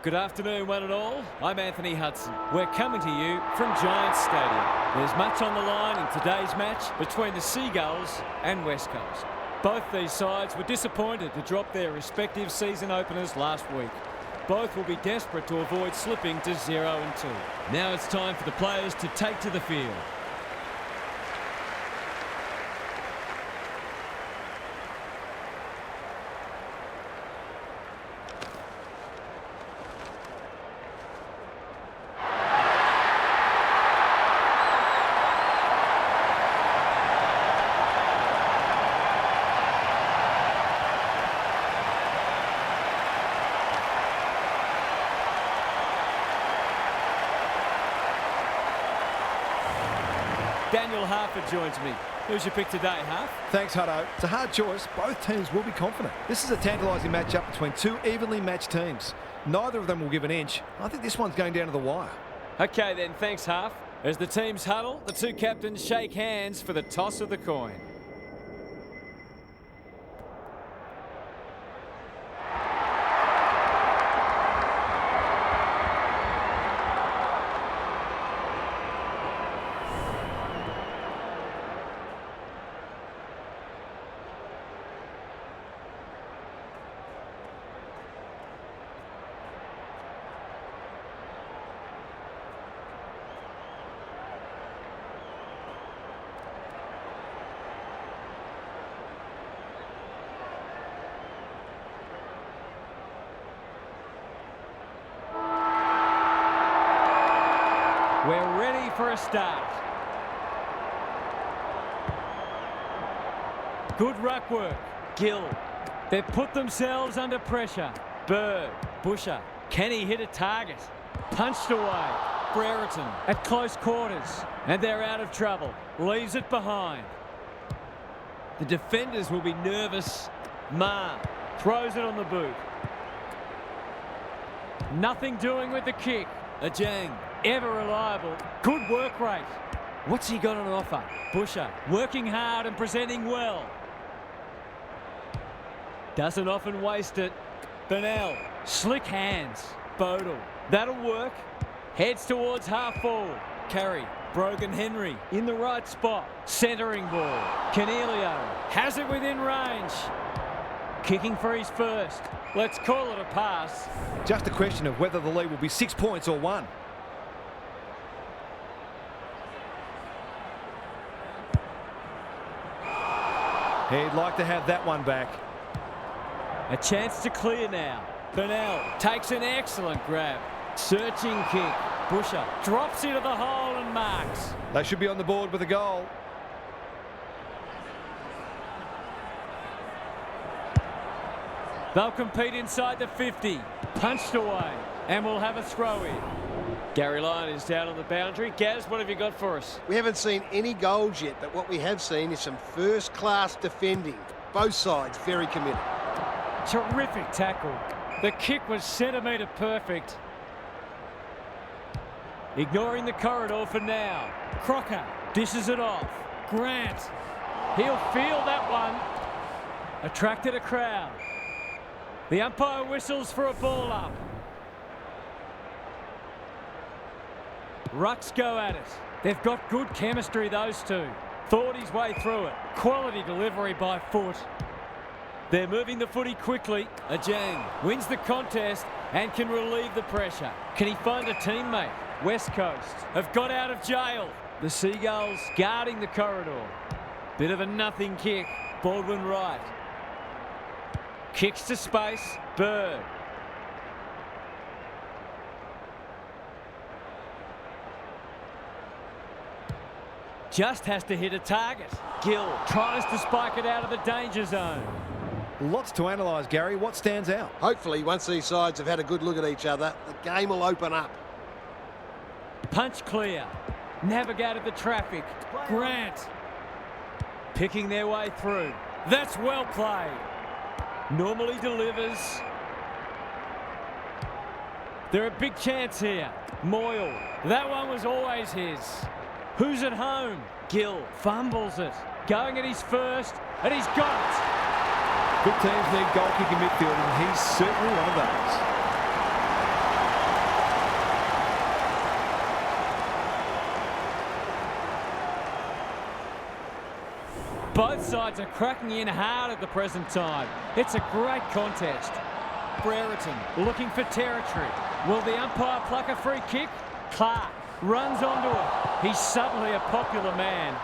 Good afternoon, one and all. I'm Anthony Hudson. We're coming to you from Giants Stadium. There's much on the line in today's match between the Seagulls and West Coast. Both these sides were disappointed to drop their respective season openers last week. Both will be desperate to avoid slipping to 0-2. Now it's time for the players to take to the field. Daniel Harford joins me. Who's your pick today, Harf? Thanks, Hutto. It's a hard choice. Both teams will be confident. This is a tantalising matchup between two evenly matched teams. Neither of them will give an inch. I think this one's going down to the wire. Okay then, thanks, Harf. As the teams huddle, the two captains shake hands for the toss of the coin. We're ready for a start. Good ruck work. Gill. They've put themselves under pressure. Bird. Busher. Can he hit a target? Punched away. Brereton at close quarters. And they're out of trouble. Leaves it behind. The defenders will be nervous. Ma throws it on the boot. Nothing doing with the kick. Ajang. Ever reliable. Good work rate. What's he got on offer? Busher working hard and presenting well. Doesn't often waste it. Burnell. Slick hands. Bodle. That'll work. Heads towards half forward. Carey. Brogan Henry in the right spot. Centering ball. Canelio has it within range. Kicking for his first. Let's call it a pass. Just a question of whether the lead will be 6 points or 1. He'd like to have that one back. A chance to clear now. Burnell takes an excellent grab. Searching kick. Busher drops into the hole and marks. They should be on the board with a goal. They'll compete inside the 50. Punched away. And we'll have a throw in. Gary Lyon is down on the boundary. Gaz, what have you got for us? We haven't seen any goals yet, but what we have seen is some first-class defending. Both sides very committed. Terrific tackle. The kick was centimetre perfect. Ignoring the corridor for now. Crocker dishes it off. Grant. He'll field that one. Attracted a crowd. The umpire whistles for a ball up. Rucks go at it. They've got good chemistry, those two. Thought his way through it. Quality delivery by foot. They're moving the footy quickly. Ajang wins the contest and can relieve the pressure. Can he find a teammate? West Coast have got out of jail. The Seagulls guarding the corridor. Bit of a nothing kick. Baldwin right. Kicks to space. Bird. Just has to hit a target. Gill tries to spike it out of the danger zone. Lots to analyse, Gary. What stands out? Hopefully, once these sides have had a good look at each other, the game will open up. Punch clear. Navigated the traffic. Grant. Picking their way through. That's well played. Normally delivers. They're a big chance here. Moyle. That one was always his. Who's at home? Gill fumbles it. Going at his first, and he's got it. Good teams need goal-kicking midfielders, and he's certainly one of those. Both sides are cracking in hard at the present time. It's a great contest. Brereton looking for territory. Will the umpire pluck a free kick? Clark runs onto it. He's suddenly a popular man.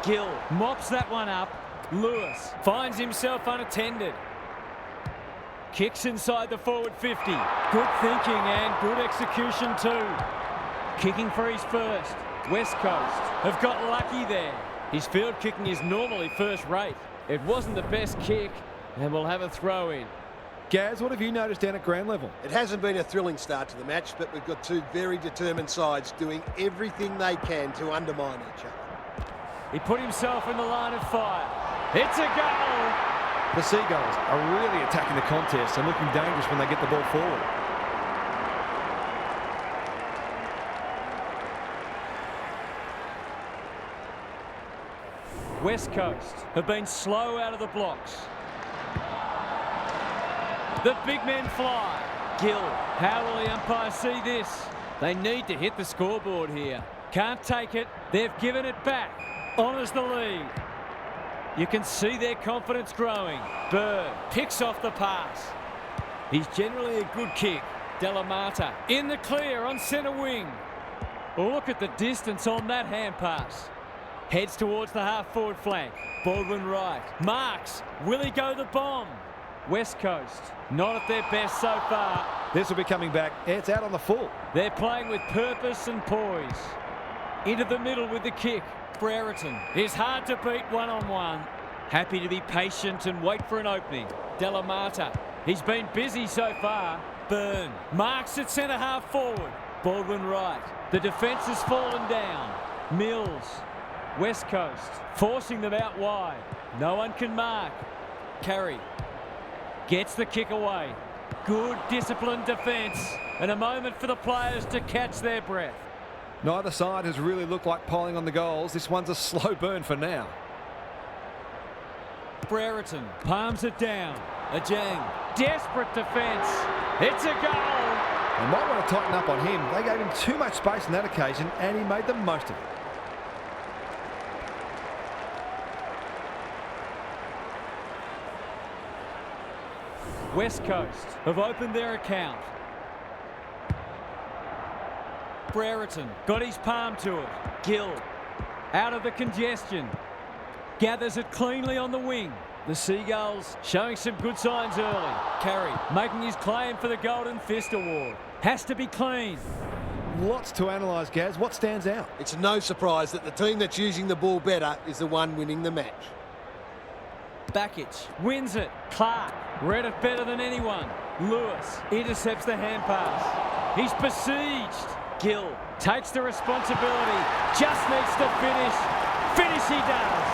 Gill mops that one up. Lewis finds himself unattended. Kicks inside the forward 50. Good thinking and good execution too. Kicking for his first. West Coast have got lucky there. His field kicking is normally first rate. It wasn't the best kick, and we'll have a throw in. Gaz, what have you noticed down at ground level? It hasn't been a thrilling start to the match, but we've got two very determined sides doing everything they can to undermine each other. He put himself in the line of fire. It's a goal! The Seagulls are really attacking the contest and looking dangerous when they get the ball forward. West Coast have been slow out of the blocks. The big men fly. Gill, how will the umpire see this? They need to hit the scoreboard here. Can't take it. They've given it back. Honours the lead. You can see their confidence growing. Bird picks off the pass. He's generally a good kick. Delamata in the clear on centre wing. Look at the distance on that hand pass. Heads towards the half-forward flank. Baldwin right. Marks. Will he go the bomb? West Coast, not at their best so far. This will be coming back. It's out on the full. They're playing with purpose and poise. Into the middle with the kick. Brereton is hard to beat one-on-one. Happy to be patient and wait for an opening. Delamata, he's been busy so far. Byrne marks at centre half forward. Baldwin right. The defence has fallen down. Mills. West Coast forcing them out wide. No one can mark. Carey gets the kick away. Good disciplined defence and a moment for the players to catch their breath. Neither side has really looked like piling on the goals. This one's a slow burn for now. Brereton palms it down. Ajang, desperate defence. It's a goal. They might want to tighten up on him. They gave him too much space on that occasion and he made the most of it. West Coast have opened their account. Brereton got his palm to it. Gill out of the congestion. Gathers it cleanly on the wing. The Seagulls showing some good signs early. Carey making his claim for the Golden Fist Award. Has to be clean. Lots to analyse, Gaz. What stands out? It's no surprise that the team that's using the ball better is the one winning the match. Backich wins it. Clark read it better than anyone. Lewis intercepts the hand pass. He's besieged. Gill takes the responsibility. Just needs to finish. Finish he does.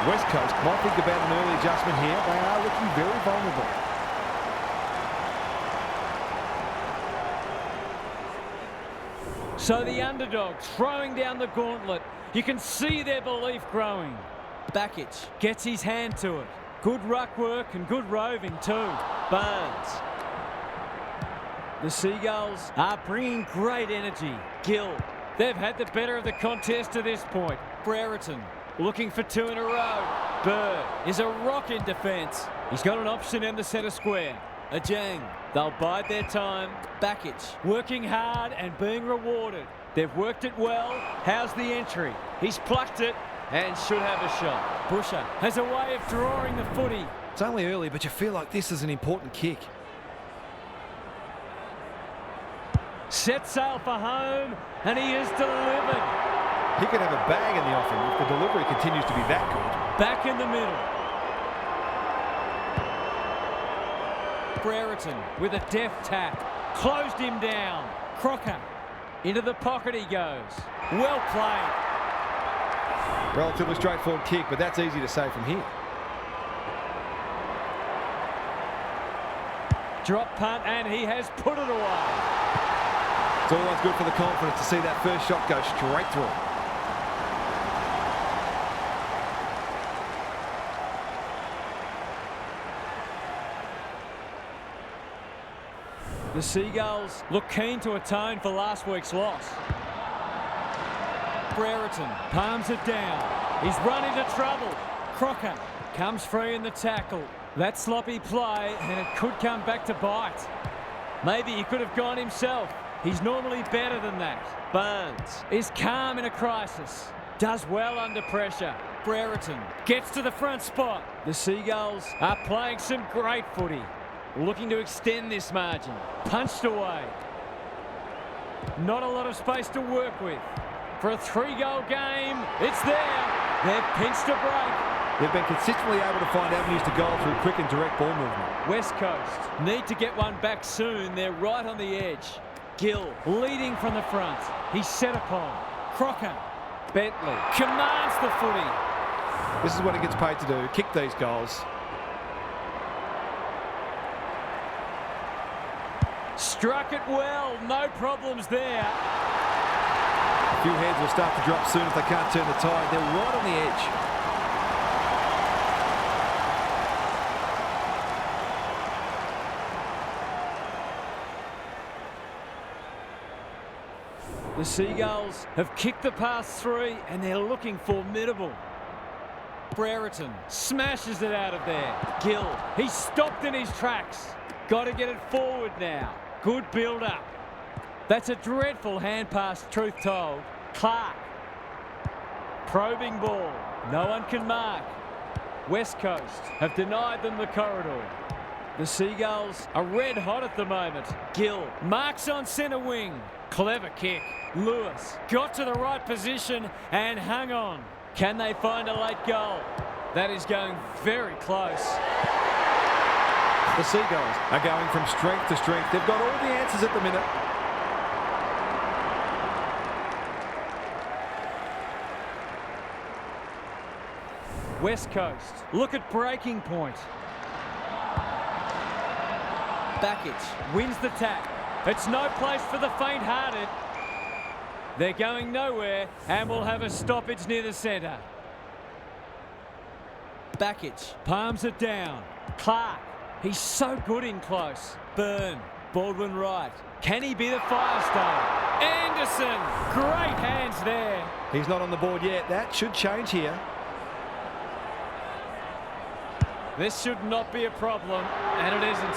West Coast might think about an early adjustment here. They are looking very vulnerable. So the underdogs throwing down the gauntlet. You can see their belief growing. Backich gets his hand to it. Good ruck work and good roving too. Barnes. The Seagulls are bringing great energy. Gill. They've had the better of the contest to this point. Brereton looking for two in a row. Bird is a rock in defence. He's got an option in the centre square. Ajang. They'll bide their time. Backich working hard and being rewarded. They've worked it well. How's the entry? He's plucked it and should have a shot. Busher has a way of drawing the footy. It's only early, but you feel like this is an important kick. Set sail for home, and he is delivered. He could have a bag in the offing if the delivery continues to be that good. Back in the middle. Brereton with a deft tap. Closed him down. Crocker. Into the pocket he goes. Well played. Relatively straightforward kick, but that's easy to say from here. Drop punt, and he has put it away. It's always good for the confidence to see that first shot go straight through. The Seagulls look keen to atone for last week's loss. Brereton palms it down. He's run into trouble. Crocker comes free in the tackle. That sloppy play, and it could come back to bite. Maybe he could have gone himself. He's normally better than that. Barnes is calm in a crisis. Does well under pressure. Brereton gets to the front spot. The Seagulls are playing some great footy. Looking to extend this margin. Punched away. Not a lot of space to work with. For a 3-goal game, it's there. They've pinched a break. They've been consistently able to find avenues to goal through quick and direct ball movement. West Coast need to get one back soon. They're right on the edge. Gill leading from the front. He's set upon. Crocker. Bentley commands the footy. This is what he gets paid to do, kick these goals. Struck it well, no problems there. A few heads will start to drop soon if they can't turn the tide. They're right on the edge. The Seagulls have kicked the past 3 and they're looking formidable. Brereton smashes it out of there. Gill, he's stopped in his tracks. Got to get it forward now. Good build-up. That's a dreadful hand pass, truth told. Clark. Probing ball. No one can mark. West Coast have denied them the corridor. The Seagulls are red hot at the moment. Gill marks on centre wing. Clever kick. Lewis got to the right position and hung on. Can they find a late goal? That is going very close. The Seagulls are going from strength to strength. They've got all the answers at the minute. West Coast look at breaking point. Backich wins the tap. It's no place for the faint-hearted. They're going nowhere and will have a stoppage near the centre. Backich palms it down. Clark, he's so good in close. Byrne, Baldwin right. Can he be the fire starter? Anderson, great hands there. He's not on the board yet. That should change here. This should not be a problem, and it isn't.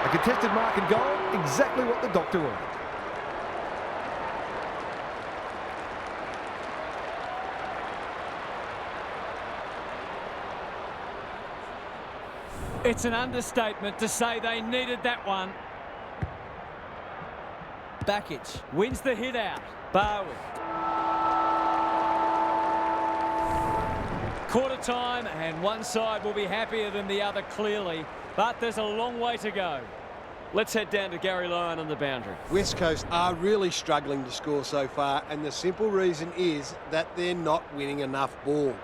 A contested mark and goal, exactly what the doctor wanted. It's an understatement to say they needed that one. Backich wins the hit out. Barwick. Quarter time, and one side will be happier than the other clearly, but there's a long way to go. Let's head down to Gary Lyon on the boundary. West Coast are really struggling to score so far, and the simple reason is that they're not winning enough ball.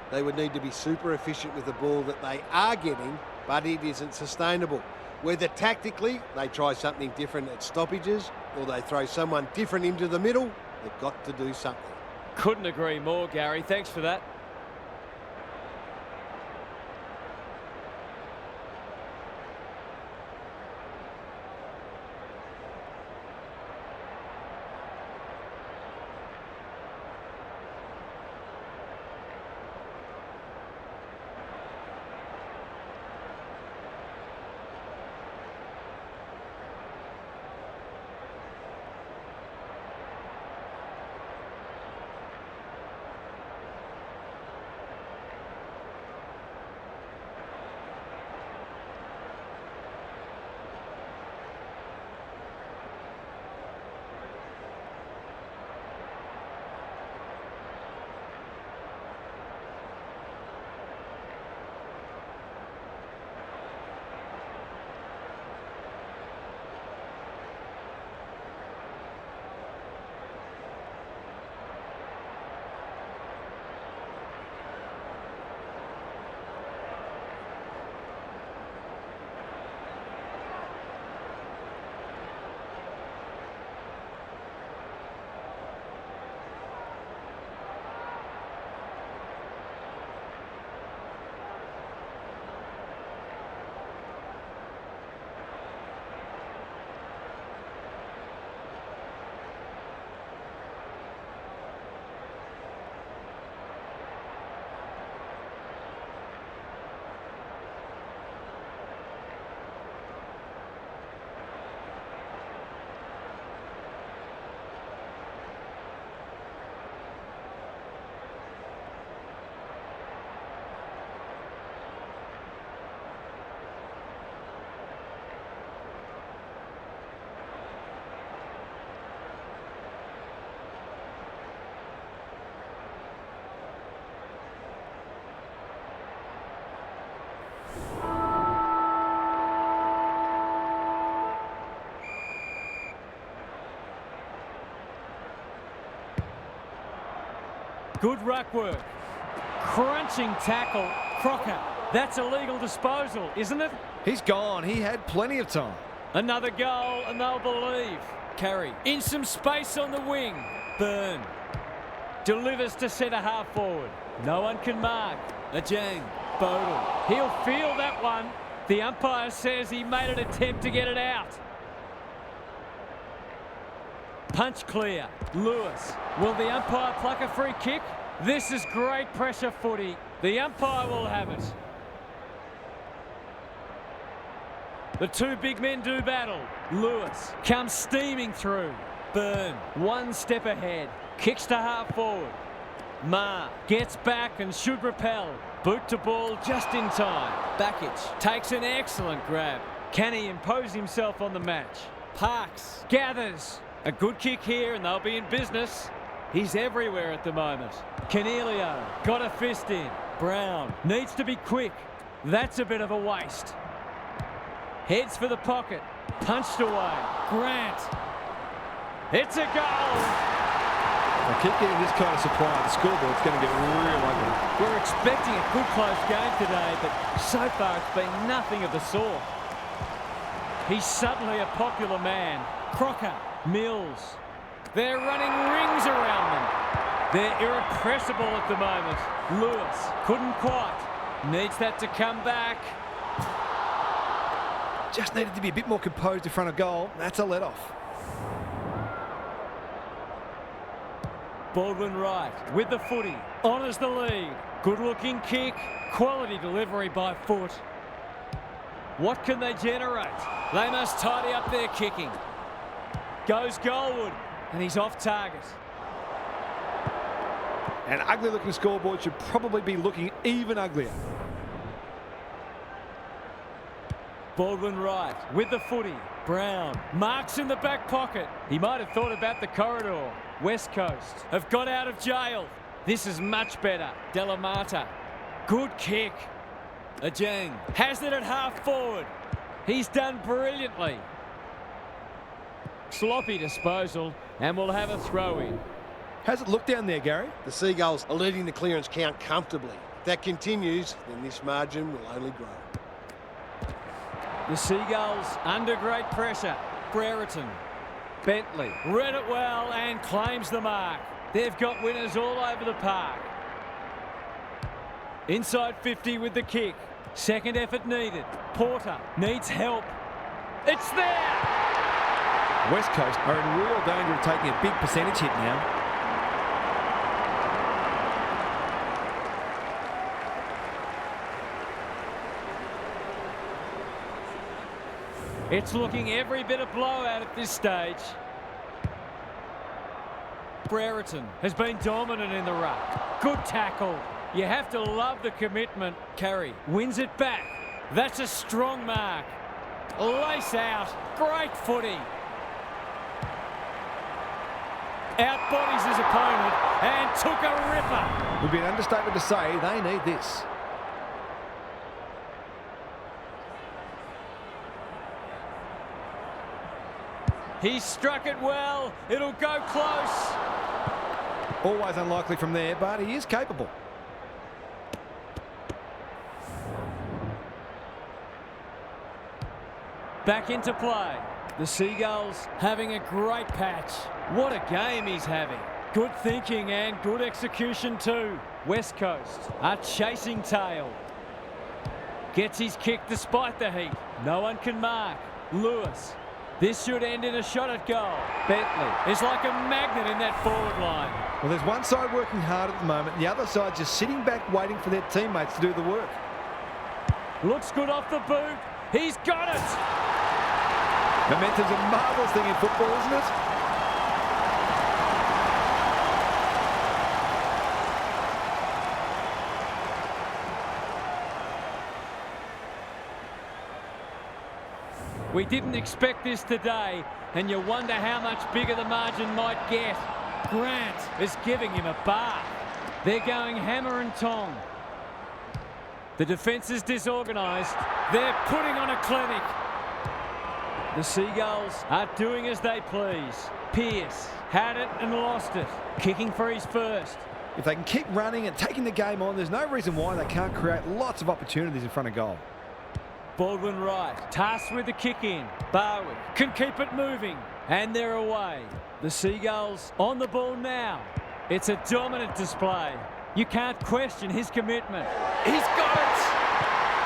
They would need to be super efficient with the ball that they are getting, but it isn't sustainable. Whether tactically they try something different at stoppages or they throw someone different into the middle, they've got to do something. Couldn't agree more, Gary. Thanks for that. Good ruck work. Crunching tackle. Crocker. That's a legal disposal, isn't it? He's gone. He had plenty of time. Another goal and they'll believe. Carey in some space on the wing. Burn. Delivers to centre half forward. No one can mark. Ajang. Bodal. He'll feel that one. The umpire says he made an attempt to get it out. Punch clear. Lewis. Will the umpire pluck a free kick? This is great pressure footy. The umpire will have it. The two big men do battle. Lewis comes steaming through. Burn. One step ahead. Kicks to half forward. Ma gets back and should repel. Boot to ball just in time. Bakic takes an excellent grab. Can he impose himself on the match? Parks gathers. A good kick here and they'll be in business. He's everywhere at the moment. Canelio got a fist in. Brown needs to be quick. That's a bit of a waste. Heads for the pocket. Punched away. Grant. It's a goal. I keep getting this kind of supply. The scoreboard's going to get real ugly. We're expecting a good close game today, but so far it's been nothing of the sort. He's suddenly a popular man. Crocker. Mills. They're running rings around them. They're irrepressible at the moment. Lewis couldn't quite. Needs that to come back. Just needed to be a bit more composed in front of goal. That's a let-off. Baldwin right with the footy. Honours the lead. Good-looking kick. Quality delivery by foot. What can they generate? They must tidy up their kicking. Goes goalward, and he's off target. An ugly-looking scoreboard should probably be looking even uglier. Baldwin right with the footy. Brown marks in the back pocket. He might have thought about the corridor. West Coast have got out of jail. This is much better. Delamata. Good kick. Ajang has it at half forward. He's done brilliantly. Sloppy disposal, and we'll have a throw in. How's it look down there, Gary? The Seagulls are leading the clearance count comfortably. If that continues, then this margin will only grow. The Seagulls under great pressure. Brereton. Bentley read it well and claims the mark. They've got winners all over the park. Inside 50 with the kick. Second effort needed. Porter needs help. It's there! West Coast are in real danger of taking a big percentage hit now. It's looking every bit a blowout at this stage. Brereton has been dominant in the ruck. Good tackle. You have to love the commitment. Carey wins it back. That's a strong mark. Lace out. Great footy. Outbodies his opponent and took a ripper. It would be an understatement to say they need this. He struck it well. It'll go close. Always unlikely from there, but he is capable. Back into play. The Seagulls having a great patch. What a game he's having. Good thinking and good execution too. West Coast are chasing tail. Gets his kick despite the heat. No one can mark. Lewis. This should end in a shot at goal. Bentley is like a magnet in that forward line. Well, there's one side working hard at the moment. The other side just sitting back waiting for their teammates to do the work. Looks good off the boot. He's got it. Momentum's a marvellous thing in football, isn't it? We didn't expect this today, and you wonder how much bigger the margin might get. Grant is giving him a bath. They're going hammer and tong. The defence is disorganised. They're putting on a clinic. The Seagulls are doing as they please. Pearce had it and lost it. Kicking for his first. If they can keep running and taking the game on, there's no reason why they can't create lots of opportunities in front of goal. Baldwin right, tasked with the kick in. Barwick can keep it moving, and they're away. The Seagulls on the ball now. It's a dominant display. You can't question his commitment. He's got it!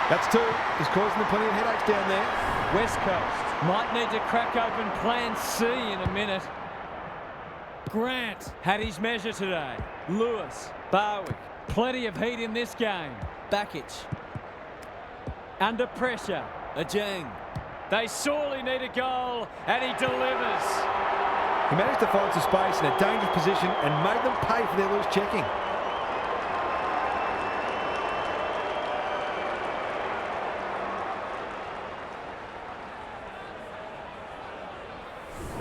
That's two. He's causing them plenty of headaches down there. West Coast might need to crack open plan C in a minute. Grant had his measure today. Lewis, Barwick, plenty of heat in this game. Bakic. Under pressure, Ajang. They sorely need a goal, and he delivers. He managed to find some space in a dangerous position and made them pay for their loose checking.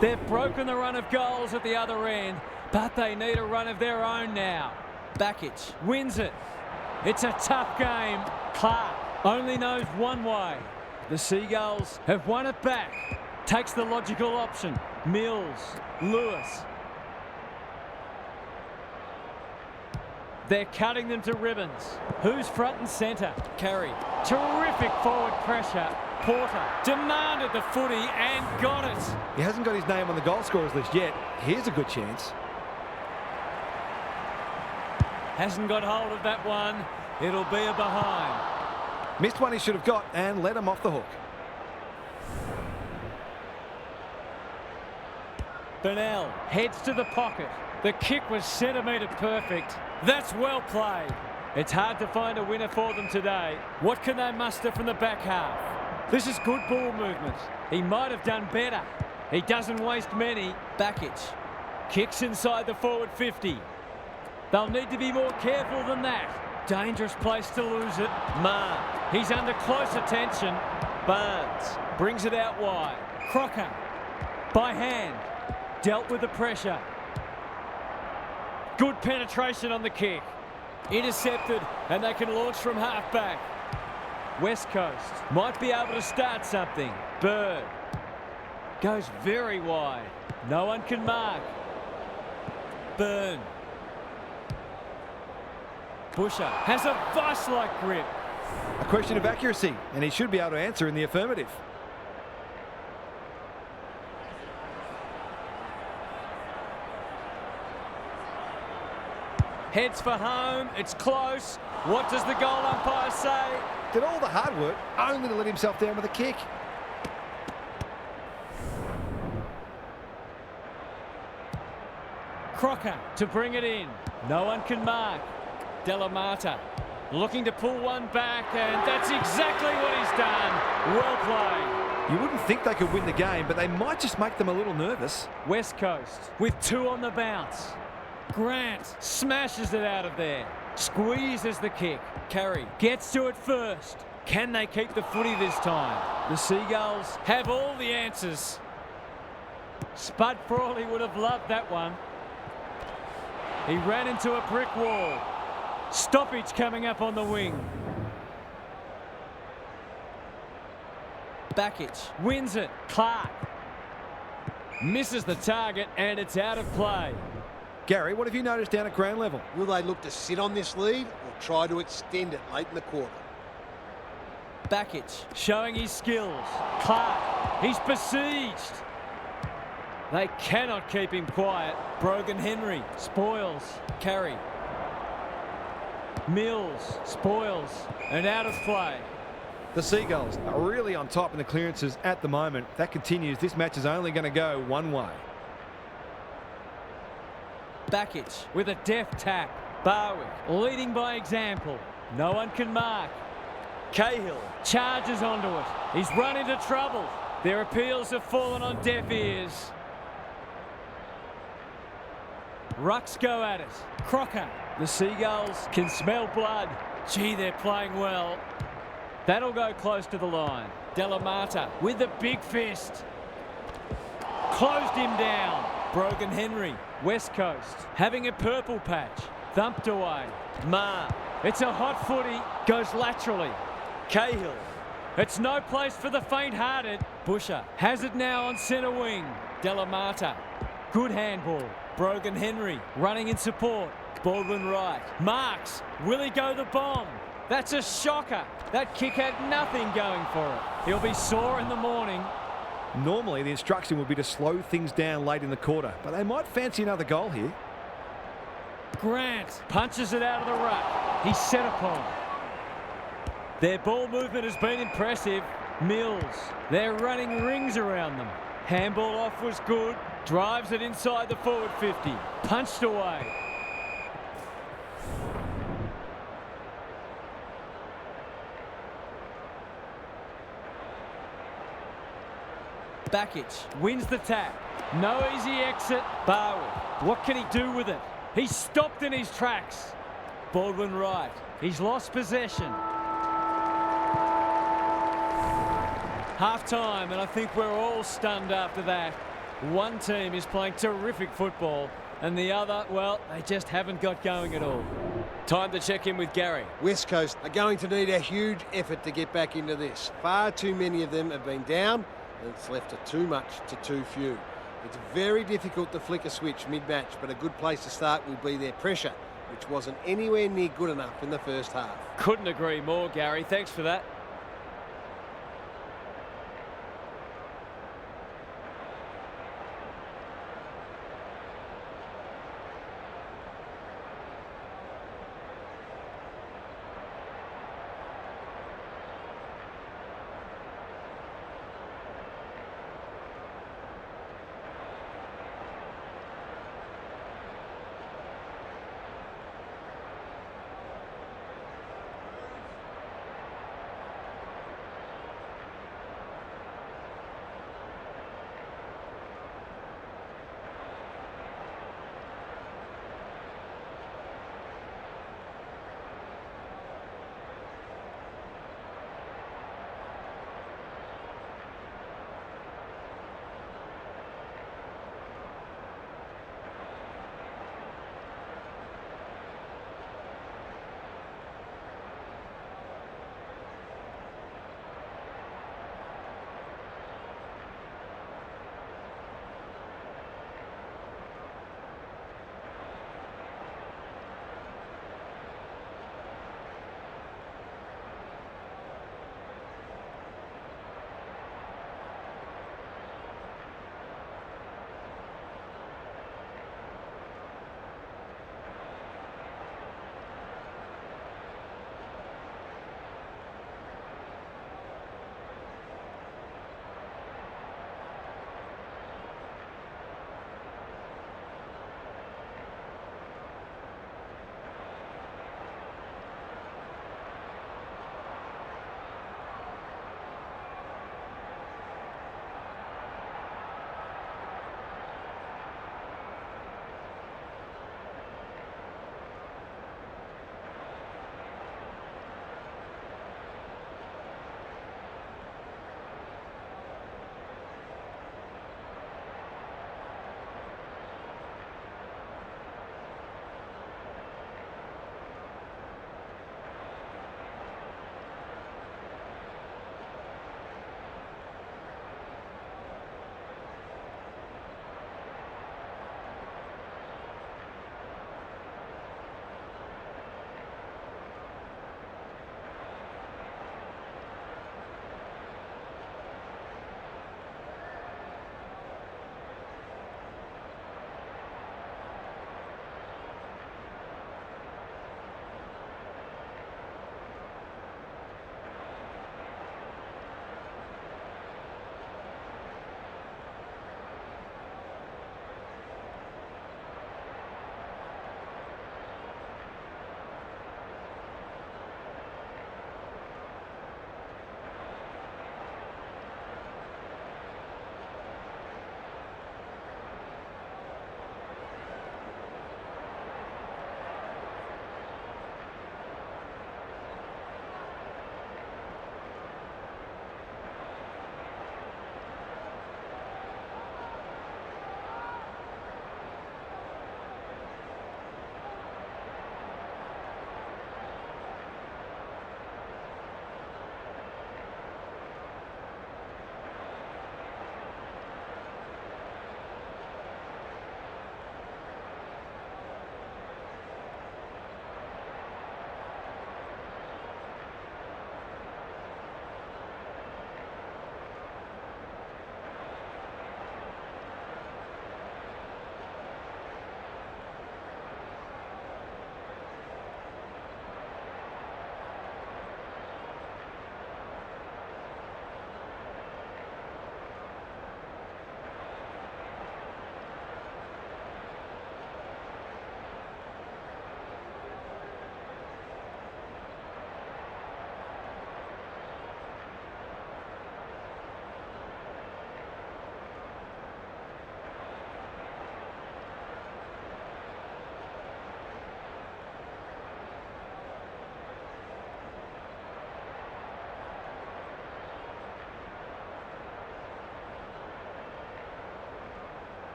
They've broken the run of goals at the other end, but they need a run of their own now. Bakic wins it. It's a tough game. Clark only knows one way. The Seagulls have won it back. Takes the logical option. Mills, Lewis. They're cutting them to ribbons. Who's front and centre? Carey. Terrific forward pressure. Porter demanded the footy and got it. He hasn't got his name on the goal scorers list yet. Here's a good chance. Hasn't got hold of that one. It'll be a behind. Missed one he should have got and let him off the hook. Burnell heads to the pocket. The kick was centimetre perfect. That's well played. It's hard to find a winner for them today. What can they muster from the back half? This is good ball movement. He might have done better. He doesn't waste many. Bakic kicks inside the forward 50. They'll need to be more careful than that. Dangerous place to lose it. Marr, he's under close attention. Barnes brings it out wide. Crocker, by hand, dealt with the pressure. Good penetration on the kick. Intercepted, and they can launch from half-back. West Coast might be able to start something. Bird goes very wide. No one can mark. Byrne. Busher has a vice-like grip. A question of accuracy, and he should be able to answer in the affirmative. Heads for home. It's close. What does the goal umpire say? Did all the hard work only to let himself down with a kick. Crocker to bring it in. No one can mark. Delamata looking to pull one back, and that's exactly what he's done. Well played. You wouldn't think they could win the game, but they might just make them a little nervous. West Coast with two on the bounce. Grant smashes it out of there. Squeezes the kick. Carey gets to it first. Can they keep the footy this time? The Seagulls have all the answers. Spud Frawley would have loved that one. He ran into a brick wall. Stoppage coming up on the wing. Bakic wins it. Clark misses the target, and it's out of play. Gary, what have you noticed down at ground level? Will they look to sit on this lead or try to extend it late in the quarter? Bakic showing his skills. Clark, he's besieged. They cannot keep him quiet. Brogan Henry spoils. Carey. Mills spoils and out of play. The Seagulls are really on top in the clearances at the moment. If that continues, this match is only going to go one way. Bakic with a deft tap. Barwick leading by example. No one can mark. Cahill charges onto it. He's run into trouble. Their appeals have fallen on deaf ears. Rucks go at it. Crocker. The Seagulls can smell blood. Gee, they're playing well. That'll go close to the line. Delamata with the big fist. Closed him down. Brogan Henry. West Coast having a purple patch. Thumped away. Marr. It's a hot footy. Goes laterally. Cahill. It's no place for the faint-hearted. Busher has it now on centre wing. Delamata. Good handball. Brogan Henry running in support. Baldwin right. Marks. Will he go the bomb? That's a shocker. That kick had nothing going for it. He'll be sore in the morning. Normally, the instruction would be to slow things down late in the quarter, but they might fancy another goal here. Grant punches it out of the ruck. He's set upon. Their ball movement has been impressive. Mills. They're running rings around them. Handball off was good. Drives it inside the forward 50. Punched away. Bakic wins the tap. No easy exit. Barwood. What can he do with it? He's stopped in his tracks. Baldwin right. He's lost possession. Half-time, and I think we're all stunned after that. One team is playing terrific football, and the other, well, they just haven't got going at all. Time to check in with Gary. West Coast are going to need a huge effort to get back into this. Far too many of them have been down, and it's left to too much to too few. It's very difficult to flick a switch mid-match, but a good place to start will be their pressure, which wasn't anywhere near good enough in the first half. Couldn't agree more, Gary. Thanks for that.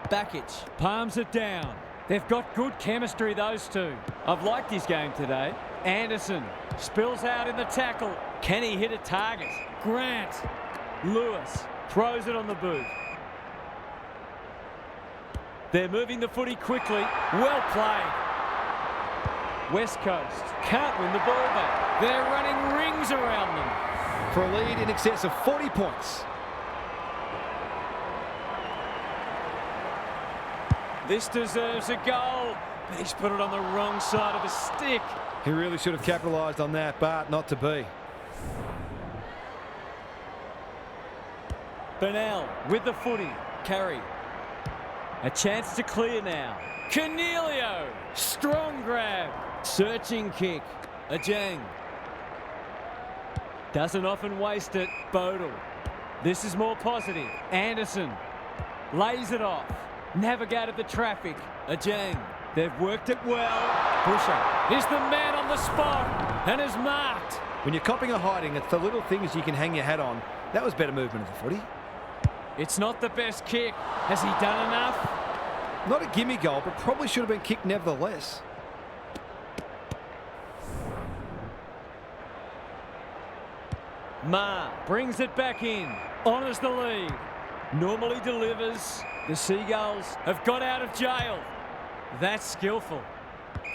Backage palms it down. They've got good chemistry, those two. I've liked his game today. Anderson spills out in the tackle. Can he hit a target? Grant. Lewis throws it on the boot. They're moving the footy quickly. Well played. West Coast can't win the ball back. They're running rings around them. For a lead in excess of 40 points. This deserves a goal, but he's put it on the wrong side of the stick. He really should have capitalised on that, but not to be. Bernal with the footy. Carry. A chance to clear now. Cornelio. Strong grab. Searching kick. Ajang. Doesn't often waste it. Bodle. This is more positive. Anderson. Lays it off. Navigated the traffic. Ajang. They've worked it well. Busher is the man on the spot and is marked. When you're copping or hiding, it's the little things you can hang your hat on. That was better movement of the footy. It's not the best kick. Has he done enough? Not a gimme goal, but probably should have been kicked nevertheless. Ma brings it back in. Honours the lead. Normally delivers. The Seagulls have got out of jail. That's skillful.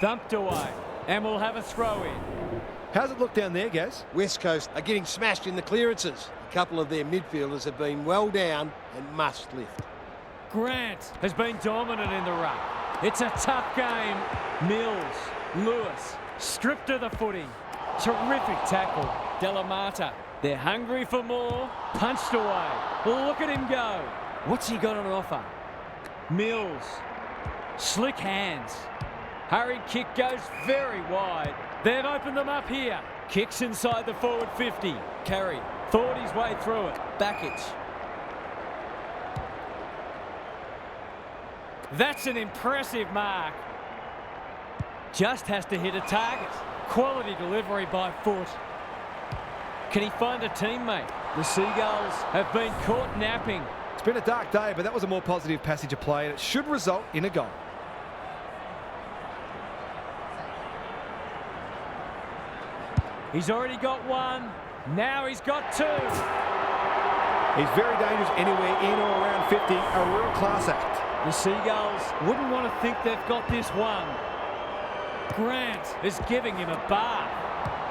Thumped away. And we'll have a throw in. How's it look down there, Gaz? West Coast are getting smashed in the clearances. A couple of their midfielders have been well down and must lift. Grant has been dominant in the ruck. It's a tough game. Mills, Lewis, stripped of the footy. Terrific tackle. Delamata. They're hungry for more. Punched away. Look at him go. What's he got on offer? Mills. Slick hands. Hurried kick goes very wide. They've opened them up here. Kicks inside the forward 50. Carry. Thought his way through it. Backage. That's an impressive mark. Just has to hit a target. Quality delivery by foot. Can he find a teammate? The Seagulls have been caught napping. It's been a dark day, but that was a more positive passage of play, and it should result in a goal. He's already got one. Now he's got two. He's very dangerous anywhere in or around 50. A real class act. The Seagulls wouldn't want to think they've got this one. Grant is giving him a bar.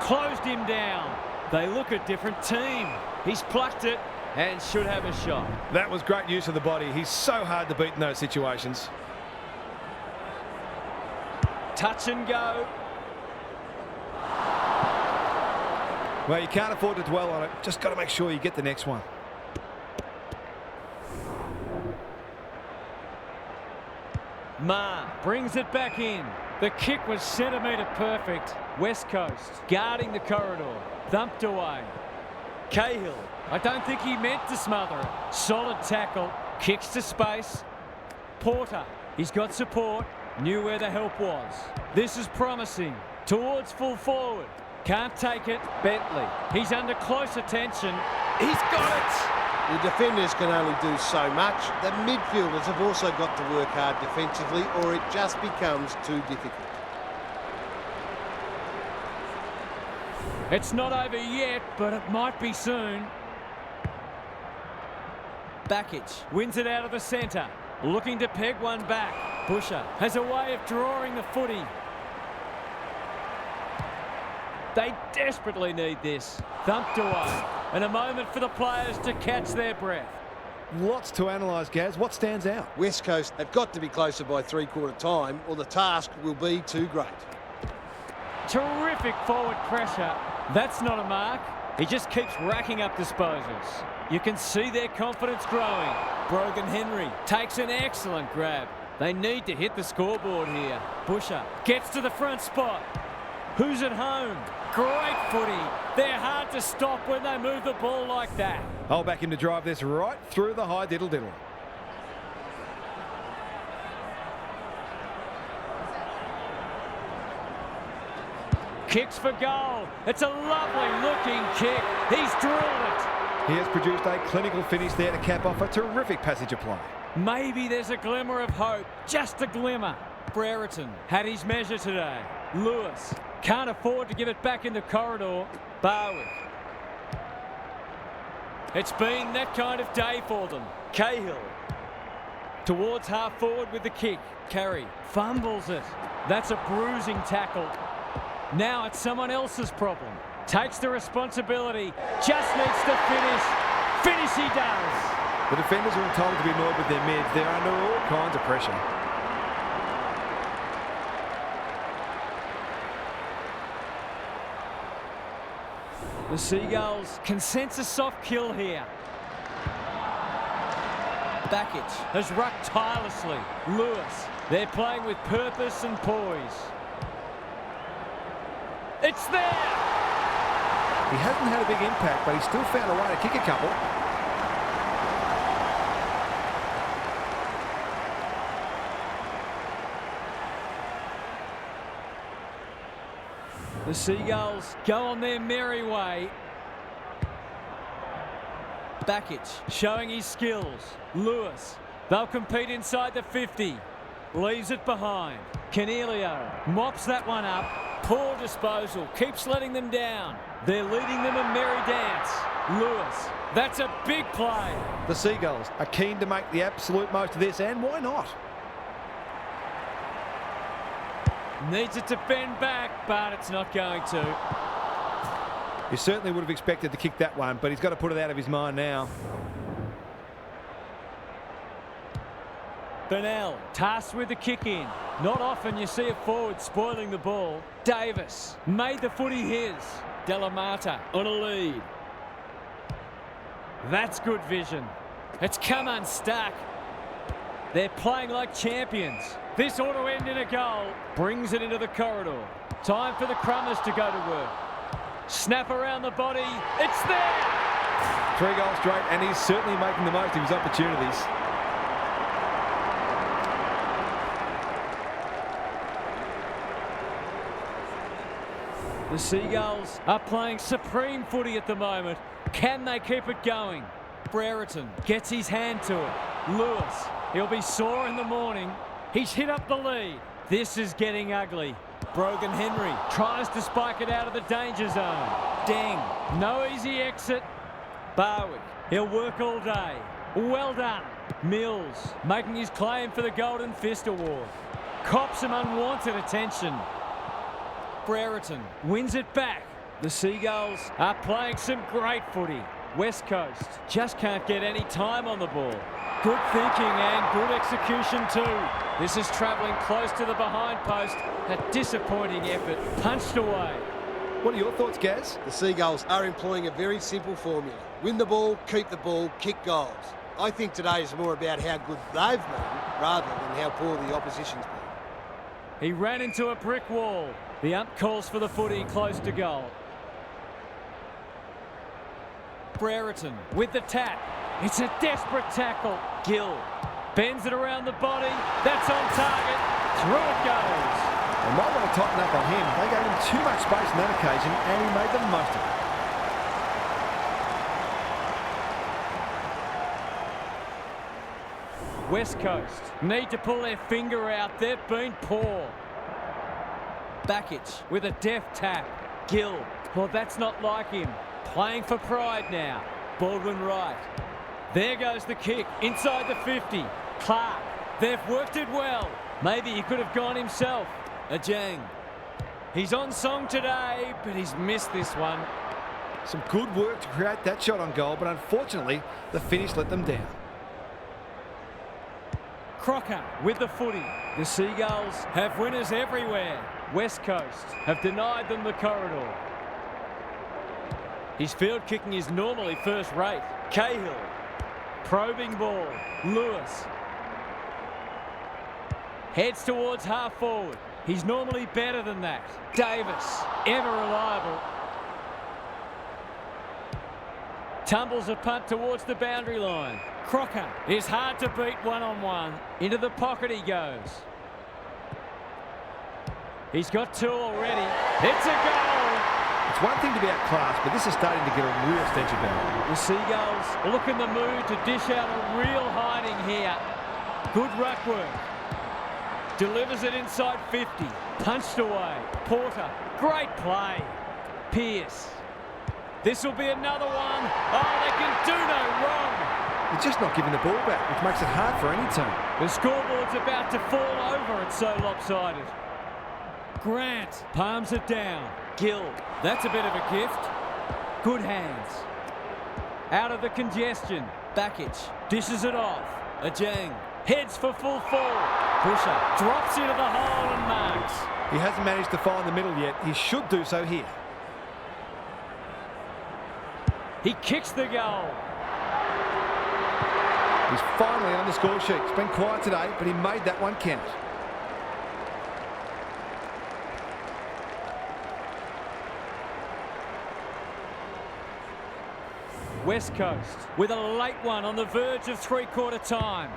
Closed him down. They look a different team. He's plucked it and should have a shot. That was great use of the body. He's so hard to beat in those situations. Touch and go. Well, you can't afford to dwell on it. Just got to make sure you get the next one. Ma brings it back in. The kick was centimetre perfect. West Coast guarding the corridor. Thumped away. Cahill. I don't think he meant to smother it. Solid tackle. Kicks to space. Porter. He's got support. Knew where the help was. This is promising. Towards full forward. Can't take it. Bentley. He's under close attention. He's got it. The defenders can only do so much. The midfielders have also got to work hard defensively, or it just becomes too difficult. It's not over yet, but it might be soon. Backage wins it out of the centre. Looking to peg one back. Busher has a way of drawing the footy. They desperately need this. Thumped away. And a moment for the players to catch their breath. Lots to analyse, Gaz. What stands out? West Coast have got to be closer by three-quarter time, or the task will be too great. Terrific forward pressure. That's not a mark. He just keeps racking up disposals. You can see their confidence growing. Brogan Henry takes an excellent grab. They need to hit the scoreboard here. Busher gets to the front spot. Who's at home? Great footy. They're hard to stop when they move the ball like that. I'll back him to drive this right through the high diddle-diddle. Kicks for goal. It's a lovely looking kick. He's drilled it. He has produced a clinical finish there to cap off a terrific passage of play. Maybe there's a glimmer of hope, just a glimmer. Brereton had his measure today. Lewis can't afford to give it back in the corridor. Barwick. It's been that kind of day for them. Cahill towards half forward with the kick. Carey fumbles it. That's a bruising tackle. Now it's someone else's problem. Takes the responsibility. Just needs to finish. Finish he does. The defenders are entitled to be annoyed with their mids. They're under all kinds of pressure. The Seagulls can sense a soft kill here. Backich has rucked tirelessly. Lewis, they're playing with purpose and poise. It's there! He hasn't had a big impact, but he's still found a way to kick a couple. The Seagulls go on their merry way. Backich showing his skills. Lewis, they'll compete inside the 50. Leaves it behind. Canelio mops that one up. Poor disposal, keeps letting them down. They're leading them a merry dance. Lewis, that's a big play. The Seagulls are keen to make the absolute most of this, and why not? Needs it to bend back, but it's not going to. You certainly would have expected to kick that one, but he's got to put it out of his mind now. Burnell tasked with the kick in. Not often you see a forward spoiling the ball. Davis made the footy his. Delamata on a lead. That's good vision. It's come unstuck. They're playing like champions. This ought to end in a goal. Brings it into the corridor. Time for the Crummers to go to work. Snap around the body. It's there! 3 goals straight, and he's certainly making the most of his opportunities. The Seagulls are playing supreme footy at the moment. Can they keep it going? Brereton gets his hand to it. Lewis, he'll be sore in the morning. He's hit up the lead. This is getting ugly. Brogan Henry tries to spike it out of the danger zone. Deng, no easy exit. Barwick, he'll work all day. Well done. Mills making his claim for the Golden Fist Award. Cops some unwanted attention. Brereton wins it back. The Seagulls are playing some great footy. West Coast just can't get any time on the ball. Good thinking and good execution too. This is travelling close to the behind post. A disappointing effort. Punched away. What are your thoughts, Gaz? The Seagulls are employing a very simple formula. Win the ball, keep the ball, kick goals. I think today is more about how good they've been rather than how poor the opposition's been. He ran into a brick wall. The ump calls for the footy close to goal. Brereton with the tap. It's a desperate tackle. Gill bends it around the body. That's on target. Through it goes. They might want to tighten up on him. They gave him too much space on that occasion, and he made the most of it. West Coast need to pull their finger out. They've been poor. Backich with a deft tap. Gill, well, that's not like him. Playing for pride now. Baldwin right. There goes the kick inside the 50. Clark, they've worked it well. Maybe he could have gone himself. Ajang. He's on song today, but he's missed this one. Some good work to create that shot on goal, but unfortunately, the finish let them down. Crocker with the footy. The Seagulls have winners everywhere. West Coast have denied them the corridor. His field kicking is normally first rate. Cahill. Probing ball. Lewis. Heads towards half forward. He's normally better than that. Davis. Ever reliable. Tumbles a punt towards the boundary line. Crocker is hard to beat one-on-one. Into the pocket he goes. He's got 2 already. It's a goal! It's one thing to be outclassed, but this is starting to get a real stench about it. The Seagulls look in the mood to dish out a real hiding here. Good ruck work. Delivers it inside 50. Punched away. Porter. Great play. Pearce. This will be another one. Oh, they can do no wrong. They're just not giving the ball back, which makes it hard for any team. The scoreboard's about to fall over. It's so lopsided. Grant palms it down. Gill. That's a bit of a gift. Good hands. Out of the congestion. Bakic dishes it off. Ajang heads for full forward. Busher drops into the hole and marks. He hasn't managed to find the middle yet. He should do so here. He kicks the goal. He's finally on the score sheet. It's been quiet today, but he made that one count. West Coast with a late one on the verge of three-quarter time.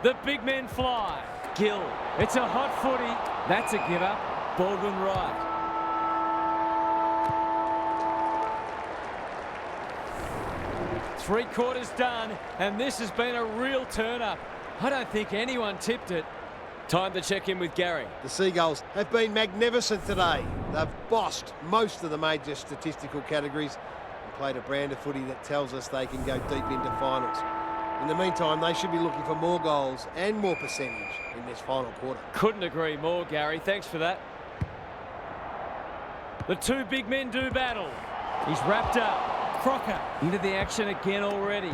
The big men fly. Gill. It's a hot footy. That's a give-up. Baldwin right. Three quarters done, and this has been a real turn-up. I don't think anyone tipped it. Time to check in with Gary. The Seagulls have been magnificent today. They've bossed most of the major statistical categories and played a brand of footy that tells us they can go deep into finals. In the meantime, they should be looking for more goals and more percentage in this final quarter. Couldn't agree more, Gary. Thanks for that. The two big men do battle. He's wrapped up. Crocker into the action again already.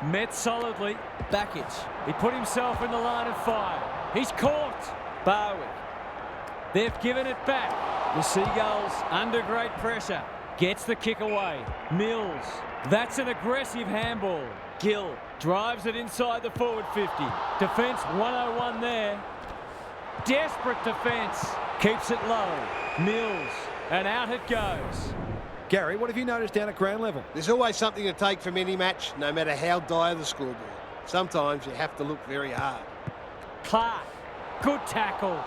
Met solidly. Bakic. He put himself in the line of fire. He's caught. Barwick. They've given it back. The Seagulls under great pressure. Gets the kick away. Mills. That's an aggressive handball. Gill drives it inside the forward 50. Defence 101 there. Desperate defence. Keeps it low. Mills. And out it goes. Gary, what have you noticed down at ground level? There's always something to take from any match, no matter how dire the scoreboard. Sometimes you have to look very hard. Clark. Good tackle.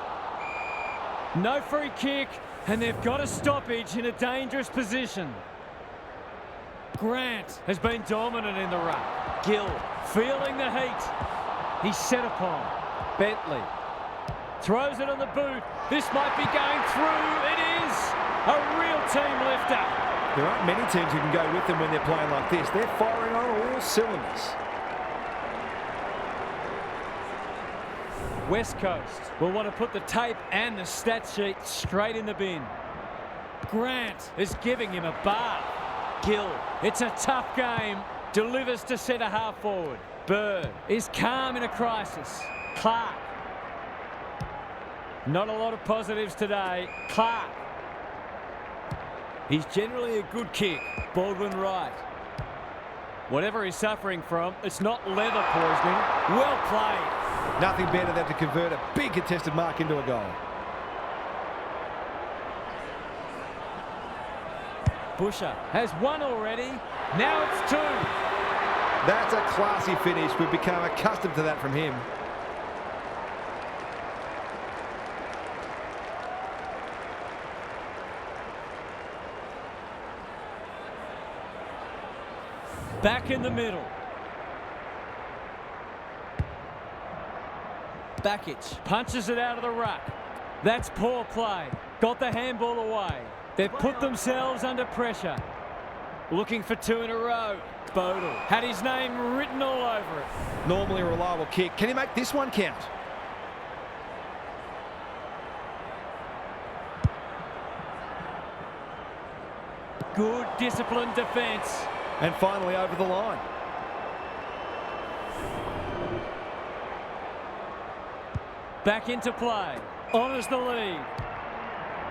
No free kick, and they've got a stoppage in a dangerous position. Grant has been dominant in the ruck. Gill feeling the heat. He's set upon. Bentley throws it on the boot. This might be going through. It is a real team lifter. There aren't many teams who can go with them when they're playing like this. They're firing on all cylinders. West Coast will want to put the tape and the stat sheet straight in the bin. Grant is giving him a bath. Gill, it's a tough game. Delivers to centre half forward. Bird is calm in a crisis. Clark. Not a lot of positives today. Clark. He's generally a good kick. Baldwin right. Whatever he's suffering from, it's not leather poisoning. Well played. Nothing better than to convert a big contested mark into a goal. Busher has one already. Now it's two. That's a classy finish. We've become accustomed to that from him. Back in the middle. Bakic punches it out of the ruck. That's poor play. Got the handball away. They've put themselves under pressure. Looking for two in a row. Bodle had his name written all over it. Normally a reliable kick. Can he make this one count? Good disciplined defence. And finally over the line. Back into play. Honours the lead.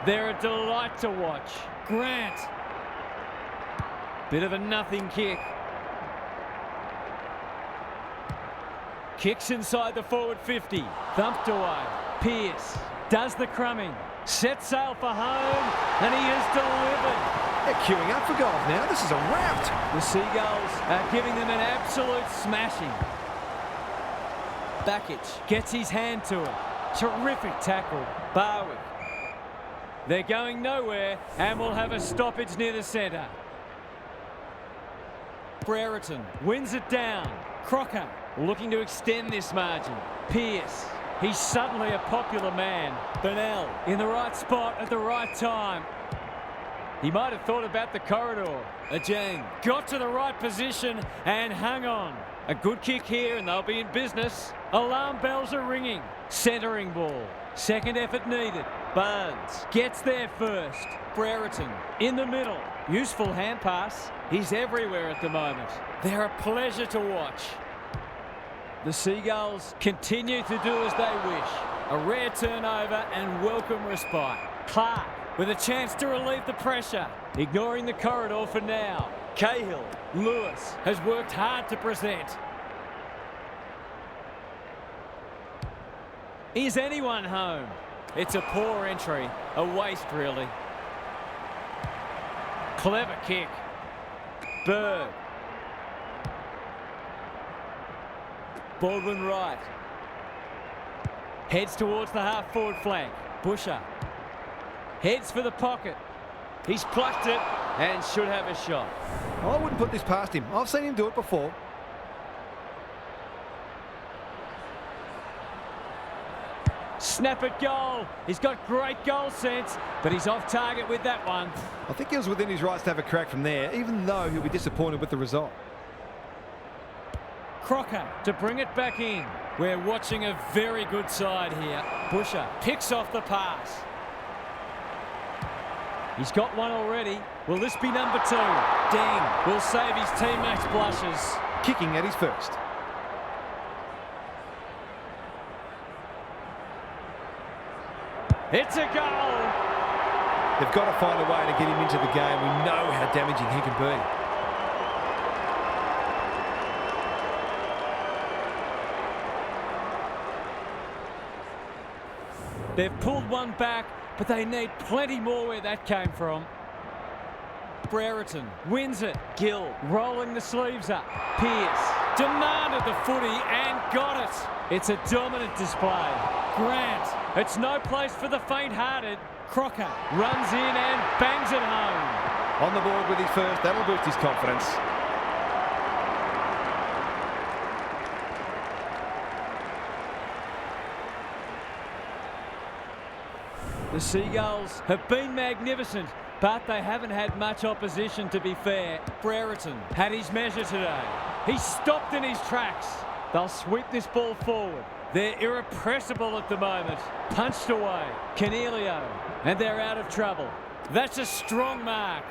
They're a delight to watch. Grant. Bit of a nothing kick. Kicks inside the forward 50. Thumped away. Pearce does the crumbing. Sets sail for home. And he has delivered. They're queuing up for goals now. This is a rout. The Seagulls are giving them an absolute smashing. Bakic gets his hand to it. Terrific tackle. Barwick. They're going nowhere and will have a stoppage near the centre. Brereton wins it down. Crocker looking to extend this margin. Pearce. He's suddenly a popular man. Burnell in the right spot at the right time. He might have thought about the corridor. Ajang got to the right position and hung on. A good kick here and they'll be in business. Alarm bells are ringing. Centering ball. Second effort needed. Barnes gets there first. Brereton in the middle. Useful hand pass. He's everywhere at the moment. They're a pleasure to watch. The Seagulls continue to do as they wish. A rare turnover and welcome respite. Clark with a chance to relieve the pressure. Ignoring the corridor for now. Cahill. Lewis has worked hard to present. Is anyone home? It's a poor entry. A waste, really. Clever kick. Bird. Baldwin right. Heads towards the half-forward flank. Busher. Heads for the pocket. He's plucked it and should have a shot. I wouldn't put this past him. I've seen him do it before. Snap at goal. He's got great goal sense, but he's off target with that one. I think he was within his rights to have a crack from there, even though he'll be disappointed with the result. Crocker to bring it back in. We're watching a very good side here. Busher picks off the pass. He's got one already. Will this be number 2? Deng will save his teammates' blushes. Kicking at his first. It's a goal. They've got to find a way to get him into the game. We know how damaging he can be. They've pulled one back, but they need plenty more where that came from. Brereton wins it. Gill rolling the sleeves up. Pearce demanded the footy and got it. It's a dominant display. Grant, it's no place for the faint-hearted. Crocker runs in and bangs it home. On the board with his first, that'll boost his confidence. The Seagulls have been magnificent, but they haven't had much opposition, to be fair. Brereton had his measure today. He's stopped in his tracks. They'll sweep this ball forward. They're irrepressible at the moment. Punched away. Cornelio. And they're out of trouble. That's a strong mark.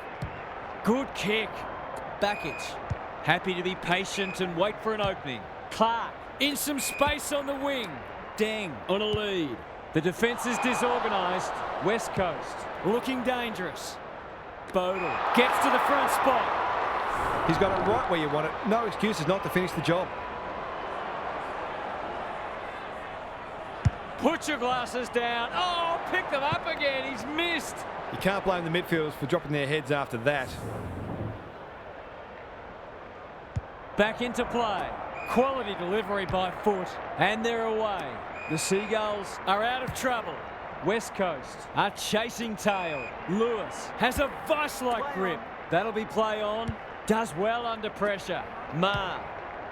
Good kick. Bakic. Happy to be patient and wait for an opening. Clark in some space on the wing. Deng on a lead. The defence is disorganised. West Coast looking dangerous. Bodle gets to the front spot. He's got it right where you want it. No excuses not to finish the job. Put your glasses down. Oh, pick them up again. He's missed. You can't blame the midfielders for dropping their heads after that. Back into play. Quality delivery by foot. And they're away. The Seagulls are out of trouble. West Coast are chasing tail. Lewis has a vice-like grip. That'll be play on. Does well under pressure. Ma.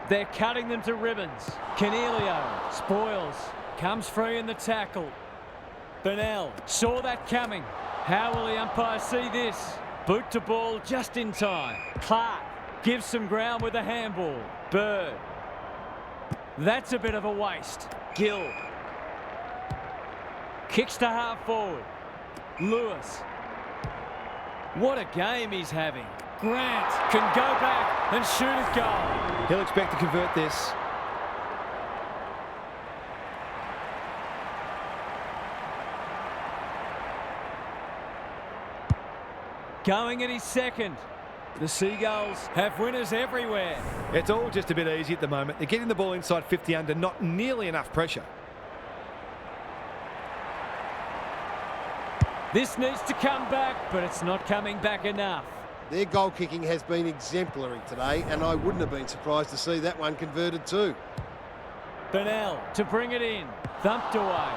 They're cutting them to ribbons. Cornelio spoils. Comes free in the tackle. Burnell saw that coming. How will the umpire see this? Boot to ball just in time. Clark gives some ground with a handball. Bird. That's a bit of a waste. Gill. Kicks to half forward. Lewis. What a game he's having. Grant can go back and shoot at goal. He'll expect to convert this. Going at his second. The Seagulls have winners everywhere. It's all just a bit easy at the moment. They're getting the ball inside 50 under, not nearly enough pressure. This needs to come back, but it's not coming back enough. Their goal kicking has been exemplary today, and I wouldn't have been surprised to see that one converted too. Burnell to bring it in. Thumped away.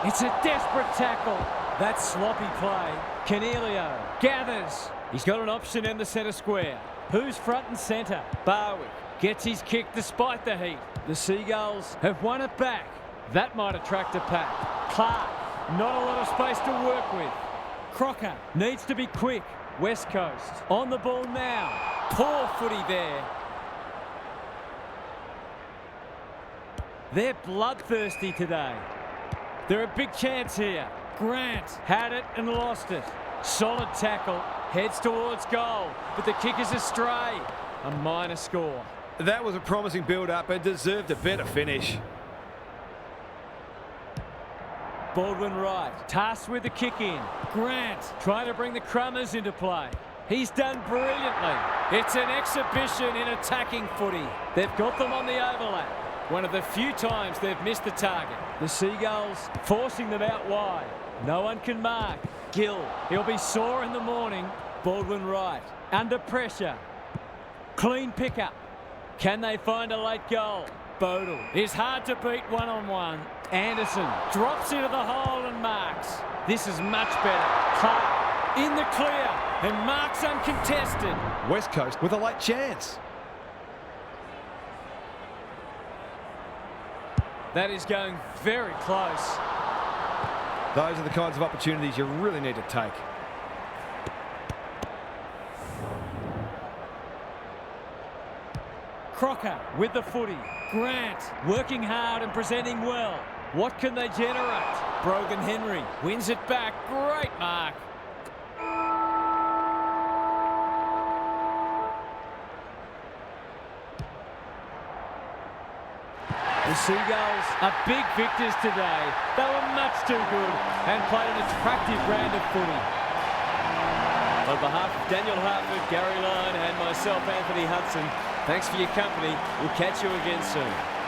It's a desperate tackle. That sloppy play. Cornelio gathers. He's got an option in the centre square. Who's front and centre? Barwick Gets his kick despite the heat. The Seagulls have won it back. That might attract a pack. Clark, not a lot of space to work with. Crocker needs to be quick. West Coast on the ball now. Poor footy there. They're bloodthirsty today. They're a big chance here. Grant had it and lost it. Solid tackle. Heads towards goal. But the kick is astray. A minor score. That was a promising build-up and deserved a better finish. Baldwin right, tasked with the kick in. Grant trying to bring the Crummers into play. He's done brilliantly. It's an exhibition in attacking footy. They've got them on the overlap. One of the few times they've missed the target. The Seagulls forcing them out wide. No one can mark. Gill, he'll be sore in the morning. Baldwin right, under pressure. Clean pickup. Can they find a late goal? Bodle is hard to beat one-on-one. Anderson drops into the hole and marks. This is much better. Clark in the clear and marks uncontested. West Coast with a late chance. That is going very close. Those are the kinds of opportunities you really need to take. Crocker with the footy. Grant working hard and presenting well. What can they generate? Brogan Henry wins it back. Great mark. The Seagulls are big victors today. They were much too good and played an attractive brand of footy. On behalf of Daniel Hartford, Gary Lyon and myself, Anthony Hudson, thanks for your company. We'll catch you again soon.